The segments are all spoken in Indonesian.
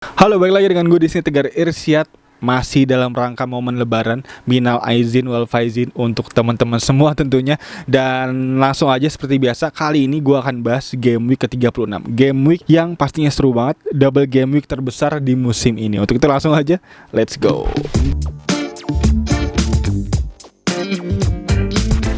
Halo, balik lagi dengan gue di sini Tegar Irsyad. Masih dalam rangka momen lebaran, minal aizin wal faizin untuk teman-teman semua tentunya. Dan langsung aja seperti biasa, kali ini gue akan bahas Game Week ke-36. Game Week yang pastinya seru banget, double Game Week terbesar di musim ini. Untuk itu langsung aja, let's go.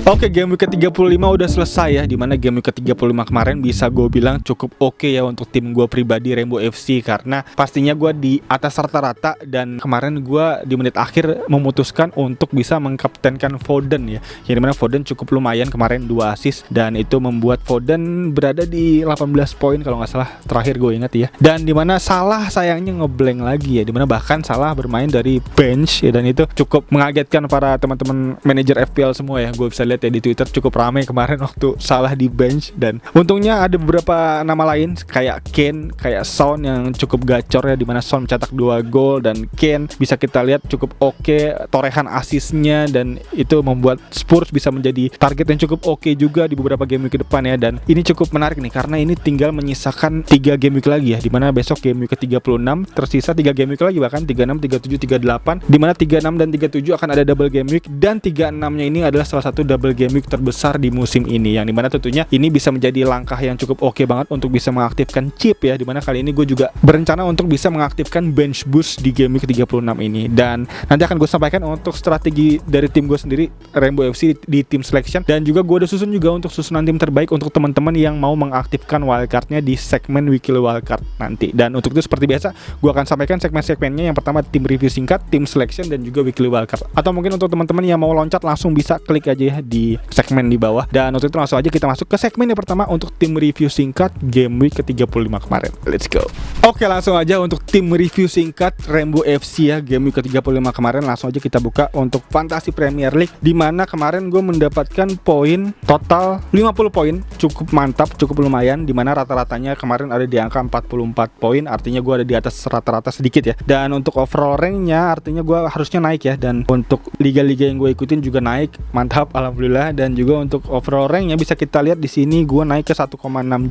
Oke, Game Week ke-35 udah selesai ya. Dimana Game Week ke-35 kemarin bisa gue bilang cukup oke ya untuk tim gue pribadi Rainbow FC. Karena pastinya gue di atas rata-rata. Dan kemarin gue di menit akhir memutuskan untuk bisa mengkaptenkan Foden ya. Yang dimana Foden cukup lumayan kemarin 2 assist. Dan itu membuat Foden berada di 18 poin kalau gak salah, terakhir gue ingat ya. Dan dimana Salah sayangnya ngeblank lagi ya. Dimana bahkan Salah bermain dari bench ya. Dan itu cukup mengagetkan para teman-teman manajer FPL semua ya. Gue bisa lihat ya di Twitter cukup ramai kemarin waktu Salah di bench. Dan untungnya ada beberapa nama lain kayak Kane, kayak Son yang cukup gacor ya, dimana Son mencetak 2 gol dan Kane bisa kita lihat cukup oke torehan asisnya, dan itu membuat Spurs bisa menjadi target yang cukup oke juga di beberapa game week ke depan ya. Dan ini cukup menarik nih karena ini tinggal menyisakan 3 game week lagi ya, dimana besok game week ke-36 tersisa 3 game week lagi, bahkan 36, 37, 38, dimana 36 dan 37 akan ada double game week, dan 36 nya ini adalah salah satu double game week terbesar di musim ini, yang dimana tentunya ini bisa menjadi langkah yang cukup oke banget untuk bisa mengaktifkan chip ya, dimana kali ini gue juga berencana untuk bisa mengaktifkan bench boost di game week 36 ini. Dan nanti akan gue sampaikan untuk strategi dari tim gue sendiri Rainbow FC di tim selection, dan juga gue udah susun juga untuk susunan tim terbaik untuk teman-teman yang mau mengaktifkan wildcardnya di segmen weekly wildcard nanti. Dan untuk itu seperti biasa gue akan sampaikan segmen-segmennya. Yang pertama tim review singkat, tim selection, dan juga weekly wildcard. Atau mungkin untuk teman-teman yang mau loncat langsung bisa klik aja ya di segmen di bawah. Dan untuk itu langsung aja kita masuk ke segmen yang pertama untuk tim review singkat game week ke-35 kemarin. Let's go. Oke, langsung aja untuk tim review singkat Rainbow FC ya, game week ke-35 kemarin. Langsung aja kita buka untuk Fantasy Premier League, dimana kemarin gue mendapatkan poin total 50 poin. Cukup mantap, cukup lumayan, dimana rata-ratanya kemarin ada di angka 44 poin. Artinya gue ada di atas rata-rata sedikit ya. Dan untuk overall ranknya artinya gue harusnya naik ya. Dan untuk liga-liga yang gue ikutin juga naik. Mantap, alhamdulillah. Dan juga untuk overall ranknya bisa kita lihat di sini gue naik ke 1,6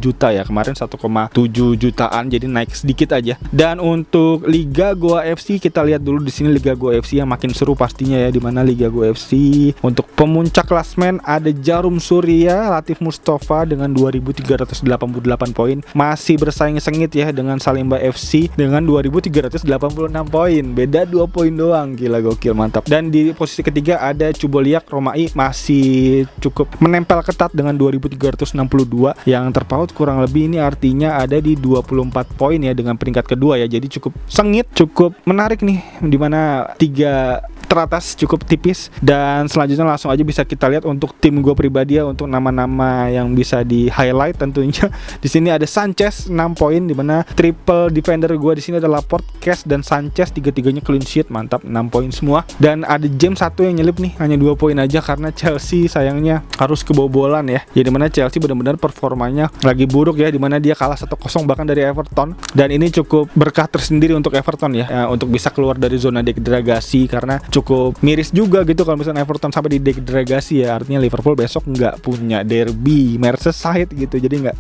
juta ya. Kemarin 1,7 jutaan, jadi naik sedikit aja. Dan untuk Liga Goa FC kita lihat dulu di sini Liga Goa FC yang makin seru pastinya ya, dimana Liga Goa FC untuk pemuncak klasmen ada Jarum Surya, Latif Mustafa dengan 2.388 poin, masih bersaing sengit ya dengan Salimba FC dengan 2.386 poin, beda 2 poin doang. Gila, gokil, mantap. Dan di posisi ketiga ada Cuboliak Romai, masih cukup menempel ketat dengan 2.362, yang terpaut kurang lebih ini artinya ada di 24 poin ya dengan peringkat kedua ya. Jadi cukup sengit, cukup menarik nih, dimana 3 teratas cukup tipis. Dan selanjutnya langsung aja bisa kita lihat untuk tim gue pribadi ya, untuk nama-nama yang bisa di highlight tentunya. Di sini ada Sanchez 6 poin, dimana triple defender gue di sini ada Laporte, Cash, dan Sanchez, tiga-tiganya clean sheet, mantap, 6 poin semua. Dan ada James 1 yang nyelip nih, hanya 2 poin aja karena Chelsea sayangnya harus kebobolan ya. Jadi dimana Chelsea benar-benar performanya lagi buruk ya, dimana dia kalah 1-0 bahkan dari Everton. Dan ini cukup berkah tersendiri untuk Everton ya, untuk bisa keluar dari zona degradasi, karena cukup miris juga gitu kalau misalnya Everton sampai di degradasi ya. Artinya Liverpool besok nggak punya derby Merseyside gitu, jadi nggak,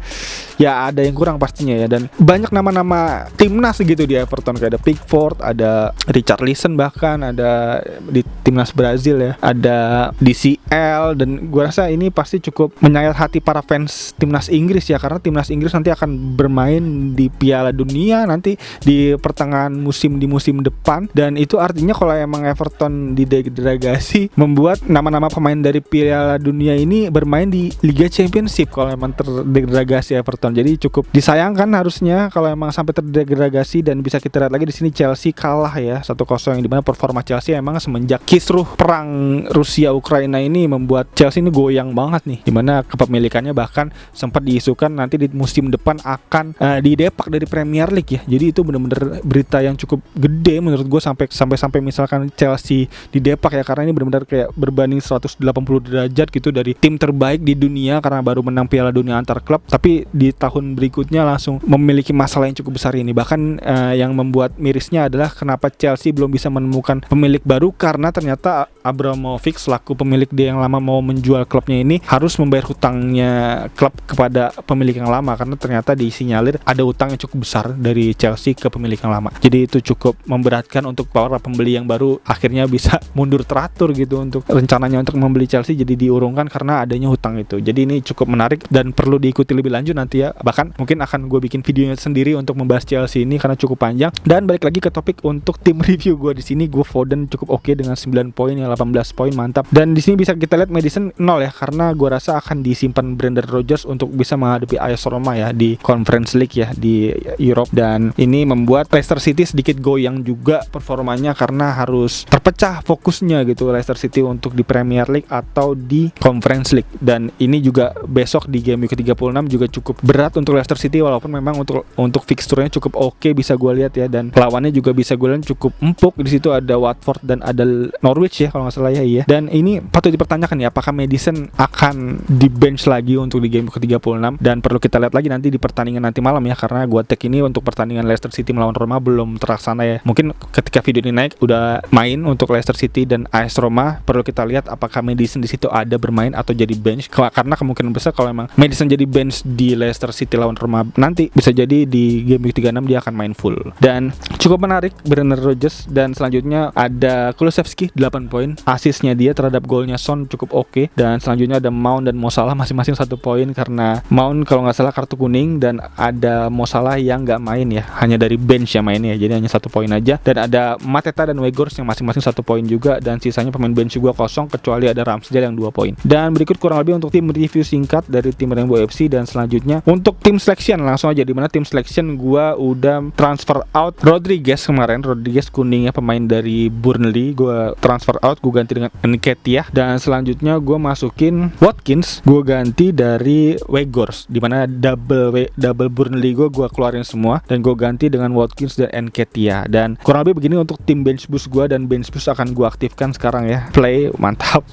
ya ada yang kurang pastinya ya. Dan banyak nama-nama timnas gitu di Everton, kayak ada Pickford, ada Richarlison, bahkan ada di timnas Brazil ya, ada DCL. Dan gue rasa ini pasti cukup menyayat hati para fans timnas Inggris ya, karena timnas Inggris nanti akan bermain di Piala Dunia nanti di pertengahan musim, di musim depan. Dan itu artinya kalau emang Everton di degradasi, membuat nama-nama pemain dari Piala Dunia ini bermain di Liga Championship kalau emang terdegradasi Everton. Jadi cukup disayangkan harusnya kalau emang sampai terdegradasi. Dan bisa kita lihat lagi di sini Chelsea kalah ya 1-0, yang dimana performa Chelsea emang semenjak kisruh perang Rusia Ukraina ini membuat Chelsea ini goyang banget nih, dimana kepemilikannya bahkan sempat diisukan nanti di musim depan akan didepak dari Premier League ya. Jadi itu benar-benar berita yang cukup gede menurut gue, sampai misalkan Chelsea di depak ya, karena ini benar-benar kayak berbanding 180 derajat gitu dari tim terbaik di dunia karena baru menang Piala Dunia antar klub, tapi di tahun berikutnya langsung memiliki masalah yang cukup besar ini. Bahkan yang membuat mirisnya adalah kenapa Chelsea belum bisa menemukan pemilik baru, karena ternyata Abramovich selaku pemilik dia yang lama mau menjual klubnya ini harus membayar hutangnya klub kepada pemilik yang lama, karena ternyata disinyalir ada utang yang cukup besar dari Chelsea ke pemilik yang lama. Jadi itu cukup memberatkan untuk para pembeli yang baru, akhirnya bisa mundur teratur gitu untuk rencananya untuk membeli Chelsea, jadi diurungkan karena adanya hutang itu. Jadi ini cukup menarik dan perlu diikuti lebih lanjut nanti ya. Bahkan mungkin akan gue bikin videonya sendiri untuk membahas Chelsea ini karena cukup panjang. Dan balik lagi ke topik untuk tim review gue di sini, gue Foden cukup oke dengan 9 poin ya, 18 poin mantap. Dan di sini bisa kita lihat Maddison 0 ya, karena gue rasa akan disimpan Brendan Rodgers untuk bisa menghadapi AS Roma ya di Conference League ya di Europe. Dan ini membuat Leicester City sedikit goyang juga performanya karena harus terpecah fokusnya gitu Leicester City untuk di Premier League atau di Conference League. Dan ini juga besok di game week ke-36 juga cukup berat untuk Leicester City, walaupun memang untuk fixturnya cukup oke bisa gue lihat ya, dan lawannya juga bisa gue lihat cukup empuk. Di situ ada Watford dan ada Norwich ya kalau nggak salah ya. Iya. Dan ini patut dipertanyakan ya, apakah Maddison akan di bench lagi untuk di game ke-36, dan perlu kita lihat lagi nanti di pertandingan nanti malam ya, karena gue tag ini untuk pertandingan Leicester City melawan Roma belum terlaksana ya. Mungkin ketika video ini naik udah main untuk Leicester City dan AS Roma. Perlu kita lihat apakah Maddison di situ ada bermain atau jadi bench, karena kemungkinan besar kalau emang Maddison jadi bench di Leicester City lawan Roma nanti, bisa jadi di game week 36 dia akan main full. Dan cukup menarik Brendan Rodgers. Dan selanjutnya ada Kulusevski 8 poin, asisnya dia terhadap golnya Son cukup oke. Dan selanjutnya ada Mount dan Mo Salah masing-masing 1 poin, karena Mount kalau nggak salah kartu kuning dan ada Mo Salah yang nggak main ya, hanya dari bench ya mainnya, jadi hanya 1 poin aja. Dan ada Mateta dan Weghorst yang masing-masing 1 poin juga, dan sisanya pemain bench juga kosong kecuali ada Ramsdale yang 2 poin. Dan berikut kurang lebih untuk tim review singkat dari tim Rainbow FC. Dan selanjutnya untuk tim selection langsung aja, dimana tim selection gua udah transfer out Rodriguez kemarin, Rodriguez kuning ya, pemain dari Burnley, gua transfer out, gua ganti dengan Nketiah. Dan selanjutnya gua masukin Watkins, gua ganti dari Weghorst, dimana double Burnley gua keluarin semua dan gua ganti dengan Watkins dan Nketiah. Dan kurang lebih begini untuk tim bench boost gua, dan bench boost akan gua aktifkan sekarang ya. Play mantap.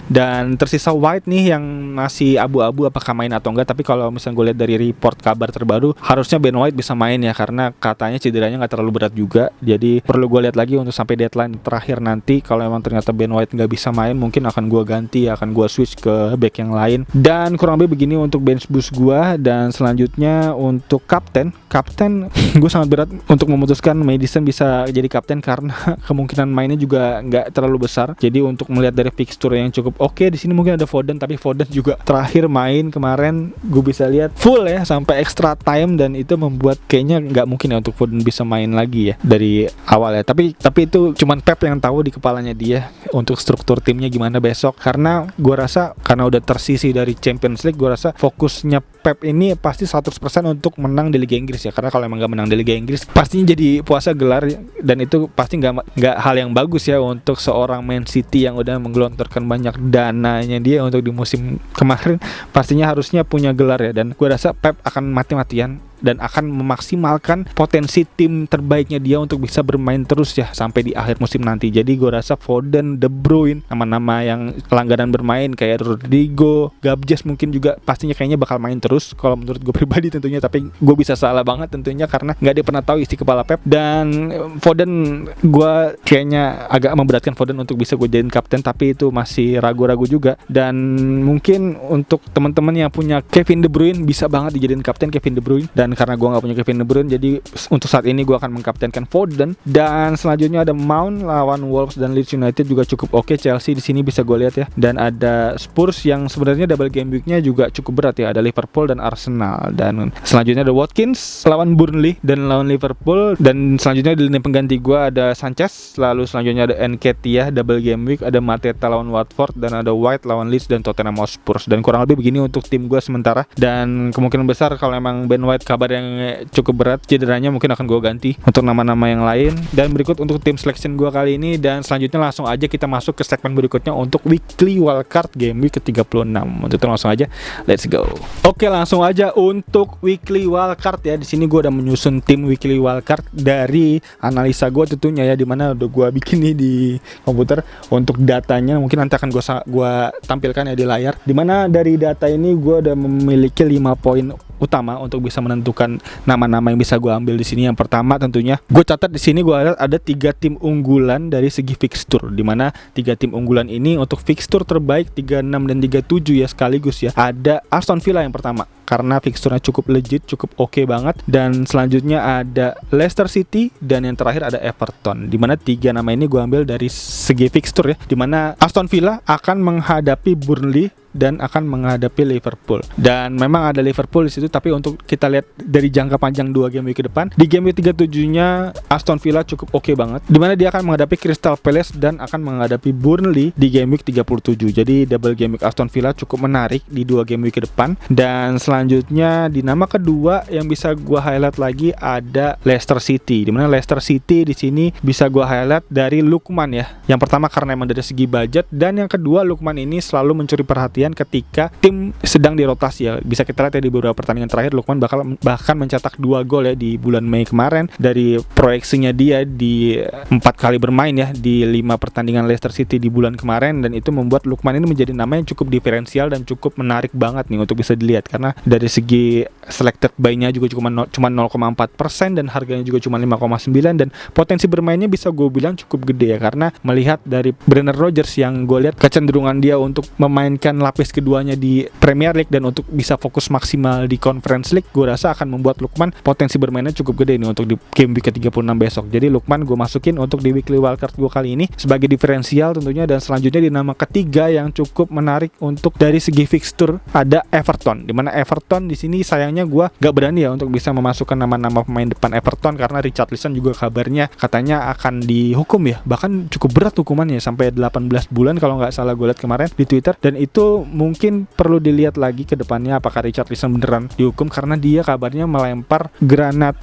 Dan tersisa White nih yang masih abu-abu apakah main atau enggak, tapi kalau misalnya gue lihat dari report kabar terbaru harusnya Ben White bisa main ya, karena katanya cederanya nggak terlalu berat juga. Jadi perlu gue lihat lagi untuk sampai deadline terakhir nanti. Kalau memang ternyata Ben White nggak bisa main, mungkin akan gue ganti, akan gue switch ke back yang lain. Dan kurang lebih begini untuk bench boost gue. Dan selanjutnya untuk kapten gue sangat berat untuk memutuskan Maddison bisa jadi kapten karena kemungkinan mainnya juga nggak terlalu besar. Jadi untuk melihat dari fixture yang cukup oke, di sini mungkin ada Foden, tapi Foden juga terakhir main kemarin gue bisa lihat full ya sampai extra time, dan itu membuat kayaknya nggak mungkin ya untuk Foden bisa main lagi ya dari awal ya. Tapi itu cuman Pep yang tahu di kepalanya dia untuk struktur timnya gimana besok, karena gue rasa karena udah tersisi dari Champions League, gue rasa fokusnya Pep ini pasti 100% untuk menang di Liga Inggris ya, karena kalau emang nggak menang di Liga Inggris pastinya jadi puasa gelar, dan itu pasti nggak hal yang bagus ya untuk seorang Man City yang udah menggelontorkan banyak dananya dia untuk di musim kemarin. Pastinya harusnya punya gelar ya, dan gue rasa Pep akan mati-matian dan akan memaksimalkan potensi tim terbaiknya dia untuk bisa bermain terus ya sampai di akhir musim nanti. Jadi gue rasa Foden, De Bruyne, nama-nama yang langganan bermain kayak Rodrigo, Gabjes mungkin juga pastinya kayaknya bakal main terus kalau menurut gue pribadi tentunya, tapi gue bisa salah banget tentunya karena nggak dia pernah tahu isi kepala Pep. Dan Foden gue kayaknya agak memberatkan Foden untuk bisa gue jadiin kapten, tapi itu masih ragu-ragu juga. Dan mungkin untuk teman-teman yang punya Kevin De Bruyne bisa banget dijadiin kapten Kevin De Bruyne, dan karena gue nggak punya Kevin De Bruyne, jadi untuk saat ini gue akan mengkaptenkan Foden. Dan selanjutnya ada Mount lawan Wolves dan Leeds United juga cukup oke. Chelsea di sini bisa gue lihat ya, dan ada Spurs yang sebenarnya double game weeknya juga cukup berat ya, ada Liverpool dan Arsenal. Dan selanjutnya ada Watkins lawan Burnley dan lawan Liverpool. Dan selanjutnya di lini pengganti gue ada Sanchez, lalu selanjutnya ada Nketiah double game week, ada Mateta lawan Watford, dan ada White lawan Leeds dan Tottenham Hotspur. Dan kurang lebih begini untuk tim gue sementara, dan kemungkinan besar kalau emang Ben White kabar yang cukup berat, cederanya mungkin akan gue ganti untuk nama-nama yang lain. Dan berikut untuk tim selection gue kali ini, dan selanjutnya langsung aja kita masuk ke segmen berikutnya untuk weekly wildcard game week ke-36. Untuk itu langsung aja, let's go. Oke, langsung aja untuk weekly wildcard ya. Di sini gue udah menyusun tim weekly wildcard dari analisa gue tentunya ya, dimana udah gue bikin nih di komputer. Untuk datanya mungkin nanti akan gue tampilkan ya di layar. Dimana dari data ini gue udah memiliki 5 poin utama untuk bisa menentukan nama-nama yang bisa gue ambil di sini. Yang pertama tentunya gue catat di sini, gue ada 3 tim unggulan dari segi fixture, di mana 3 tim unggulan ini untuk fixture terbaik 36 dan 37 ya sekaligus ya. Ada Aston Villa yang pertama karena fixturenya cukup legit, cukup oke banget, dan selanjutnya ada Leicester City, dan yang terakhir ada Everton. Di mana 3 nama ini gue ambil dari segi fixture ya, di mana Aston Villa akan menghadapi Burnley dan akan menghadapi Liverpool. Dan memang ada Liverpool di situ, tapi untuk kita lihat dari jangka panjang 2 game week ke depan, di game week 37-nya Aston Villa cukup oke banget, di mana dia akan menghadapi Crystal Palace dan akan menghadapi Burnley di game week 37. Jadi double game week Aston Villa cukup menarik di 2 game week ke depan. Dan selanjutnya di nama kedua yang bisa gua highlight lagi ada Leicester City, di mana Leicester City di sini bisa gua highlight dari Lukman ya. Yang pertama karena emang dari segi budget, dan yang kedua Lukman ini selalu mencuri perhatian ketika tim sedang dirotasi ya. Bisa kita lihat ya di beberapa pertandingan terakhir Lukman bahkan mencetak 2 gol ya di bulan Mei kemarin. Dari proyeksinya dia di 4 kali bermain ya di 5 pertandingan Leicester City di bulan kemarin, dan itu membuat Lukman ini menjadi nama yang cukup diferensial dan cukup menarik banget nih untuk bisa dilihat, karena dari segi selected buy-nya juga cuma 0,4% dan harganya juga cuma 5,9, dan potensi bermainnya bisa gue bilang cukup gede ya, karena melihat dari Brendan Rodgers yang gue lihat kecenderungan dia untuk memainkan lapis keduanya di Premier League dan untuk bisa fokus maksimal di Conference League, gue rasa akan membuat Lukman potensi bermainnya cukup gede nih untuk di game week ke-36 besok. Jadi Lukman gue masukin untuk di weekly wildcard gue kali ini sebagai diferensial tentunya. Dan selanjutnya di nama ketiga yang cukup menarik untuk dari segi fixture ada Everton, dimana Everton di sini sayangnya gue gak berani ya untuk bisa memasukkan nama-nama pemain depan Everton, karena Richarlison juga kabarnya katanya akan dihukum ya, bahkan cukup berat hukumannya sampai 18 bulan kalau nggak salah gue lihat kemarin di Twitter. Dan itu mungkin perlu dilihat lagi ke depannya apakah Richarlison beneran dihukum, karena dia kabarnya melempar granat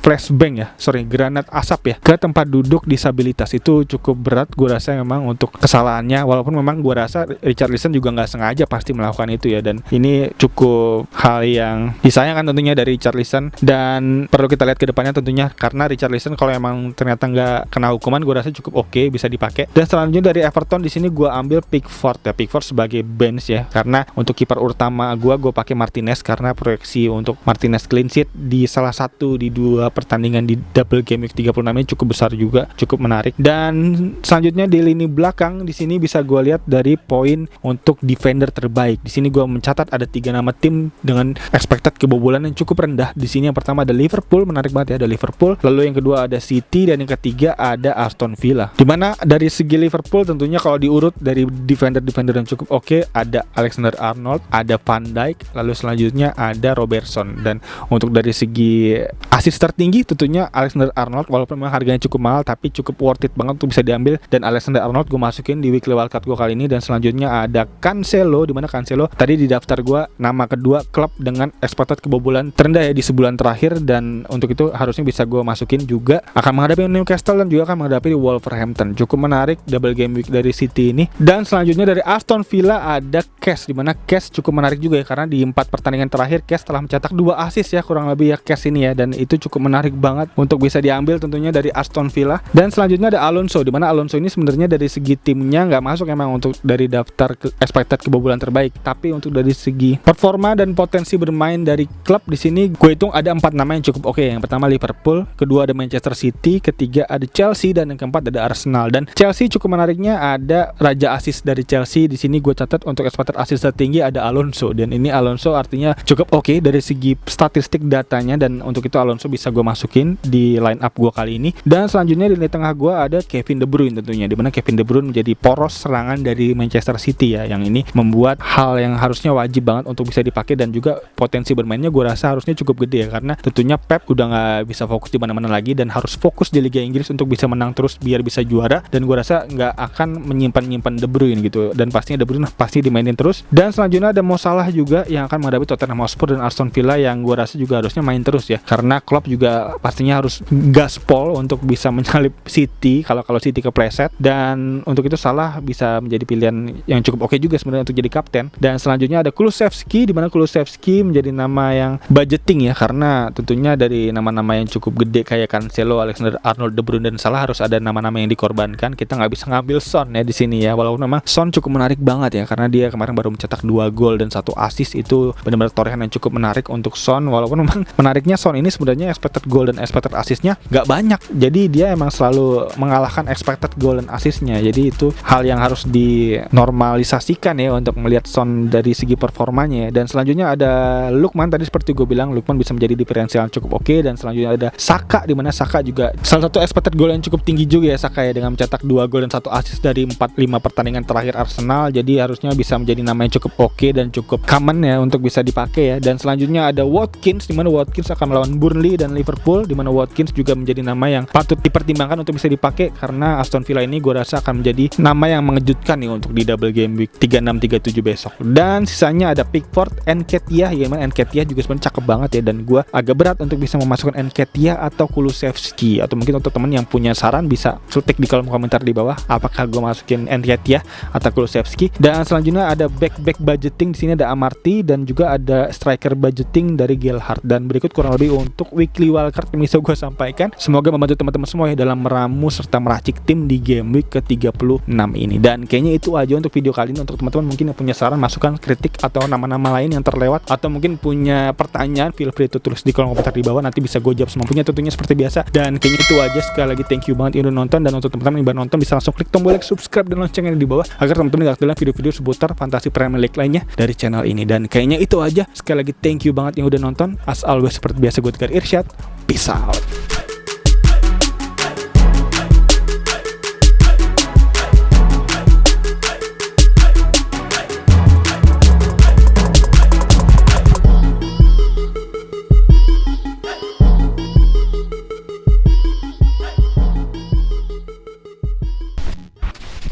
granat asap ya ke tempat duduk disabilitas. Itu cukup berat gue rasa memang untuk kesalahannya, walaupun memang gue rasa Richarlison juga nggak sengaja pasti melakukan itu ya. Dan ini cukup hal yang disayangkan tentunya dari Richarlison, dan perlu kita lihat ke depannya tentunya, karena Richarlison kalau emang ternyata nggak kena hukuman gue rasa cukup oke bisa dipakai. Dan selanjutnya dari Everton di sini gue ambil Pickford sebagai bench ya, karena untuk kiper utama gue pakai Martinez, karena proyeksi untuk Martinez clean sheet di salah satu di 2 pertandingan di double game week 36 ini cukup besar juga, cukup menarik. Dan selanjutnya di lini belakang di sini bisa gue lihat dari poin untuk defender terbaik. Di sini gue mencatat ada 3 nama tim dengan expected kebobolan yang cukup rendah. Di sini yang pertama ada Liverpool, menarik banget ya, ada Liverpool. Lalu yang kedua ada City, dan yang ketiga ada Aston Villa. Dimana dari segi Liverpool tentunya kalau diurut dari defender yang cukup oke, ada Alexander-Arnold, ada Van Dijk, lalu selanjutnya ada Robertson. Dan untuk dari segi assist tertinggi tentunya Alexander-Arnold, walaupun memang harganya cukup mahal tapi cukup worth it banget untuk bisa diambil. Dan Alexander-Arnold gue masukin di weekly wildcard gue kali ini. Dan selanjutnya ada Cancelo, dimana Cancelo tadi di daftar gue nama kedua klub dengan expected kebobolan terendah ya di sebulan terakhir, dan untuk itu harusnya bisa gue masukin juga. Akan menghadapi Newcastle dan juga akan menghadapi Wolverhampton. Cukup menarik double game week dari City ini. Dan selanjutnya dari Aston Villa ada Cash, dimana Cash cukup menarik juga ya, karena di 4 pertandingan terakhir Cash telah mencetak 2 assist ya kurang lebih ya Cash ini ya, dan itu cukup menarik banget untuk bisa diambil tentunya dari Aston Villa. Dan selanjutnya ada Alonso, dimana Alonso ini sebenarnya dari segi timnya nggak masuk emang untuk dari daftar expected kebobolan terbaik, tapi untuk dari segi performa dan potensi bermain dari klub di sini gue hitung ada 4 nama yang cukup oke. Yang pertama Liverpool, kedua ada Manchester City, ketiga ada Chelsea, dan yang keempat ada Arsenal. Dan Chelsea cukup menariknya ada raja assist dari Chelsea. Di sini gue catat untuk expected assist tertinggi ada Alonso, dan ini Alonso artinya cukup oke dari segi statistik datanya, dan untuk itu Alonso bisa gue masukin di line up gue kali ini. Dan selanjutnya di lini tengah gue ada Kevin De Bruyne tentunya, dimana Kevin De Bruyne menjadi poros serangan dari Manchester City ya, yang ini membuat hal yang harusnya wajib banget untuk bisa dipakai, dan juga potensi bermainnya gue rasa harusnya cukup gede ya, karena tentunya Pep udah nggak bisa fokus di mana-mana lagi dan harus fokus di Liga Inggris untuk bisa menang terus biar bisa juara. Dan gue rasa nggak akan menyimpan De Bruyne gitu, dan pastinya De Bruyne pasti dimainin terus. terus. Dan selanjutnya ada Mo Salah juga yang akan menghadapi Tottenham Hotspur dan Aston Villa yang gue rasa juga harusnya main terus ya, karena Klopp juga pastinya harus gaspol untuk bisa menyalip City kalau City kepleset, dan untuk itu Salah bisa menjadi pilihan yang cukup oke juga sebenarnya untuk jadi kapten. Dan selanjutnya ada Kulusevski, di mana Kulusevski menjadi nama yang budgeting ya, karena tentunya dari nama-nama yang cukup gede kayak Cancelo, Alexander-Arnold, De Bruyne dan Salah harus ada nama-nama yang dikorbankan. Kita nggak bisa ngambil Son ya di sini ya, walaupun memang Son cukup menarik banget ya karena dia kemarin baru mencetak 2 gol dan 1 assist, itu benar-benar torehan yang cukup menarik untuk Son. Walaupun memang menariknya Son ini sebenarnya expected goal dan expected assistnya nggak banyak, jadi dia emang selalu mengalahkan expected goal dan assistnya. Jadi itu hal yang harus dinormalisasikan ya untuk melihat Son dari segi performanya. Dan selanjutnya ada Lukman, tadi seperti gue bilang Lukman bisa menjadi diferensial yang cukup oke. Dan selanjutnya ada Saka, di mana Saka juga salah satu expected goal yang cukup tinggi juga ya Saka ya, dengan mencetak 2 gol dan 1 assist dari 4-5 pertandingan terakhir Arsenal. Jadi harusnya bisa menjadi nama yang cukup oke dan cukup common ya untuk bisa dipakai ya. Dan selanjutnya ada Watkins, di mana Watkins akan melawan Burnley dan Liverpool, di mana Watkins juga menjadi nama yang patut dipertimbangkan untuk bisa dipakai karena Aston Villa ini gue rasa akan menjadi nama yang mengejutkan nih untuk di double game week 36-37 besok. Dan sisanya ada Pickford, Nketiah, ya mana Nketiah juga sebenarnya cakep banget ya, dan gue agak berat untuk bisa memasukkan Nketiah atau Kulusevski, atau mungkin untuk teman yang punya saran bisa ketik di kolom komentar di bawah apakah gue masukin Nketiah atau Kulusevski. Dan selanjutnya ada back budgeting, di sini ada Amarty dan juga ada striker budgeting dari Gelhardt. Dan berikut kurang lebih untuk weekly wildcard yang bisa gue sampaikan. Semoga membantu teman-teman semua ya dalam meramu serta meracik tim di game week ke-36 ini. Dan kayaknya itu aja untuk video kali ini. Untuk teman-teman mungkin yang punya saran, masukan, kritik atau nama-nama lain yang terlewat, atau mungkin punya pertanyaan, feel free to tulis di kolom komentar di bawah, nanti bisa gue jawab semampunya tentunya seperti biasa. Dan kayaknya itu aja. Sekali lagi thank you banget yang udah nonton, dan untuk teman-teman yang baru nonton bisa langsung klik tombol like, subscribe dan loncengnya di bawah agar teman-teman gak ketinggalan video-video seputar fantasi Premier League lainnya dari channel ini. Dan kayaknya itu aja. Sekali lagi thank you banget yang udah nonton. As always seperti biasa gue Tegar Irsyad. Peace out.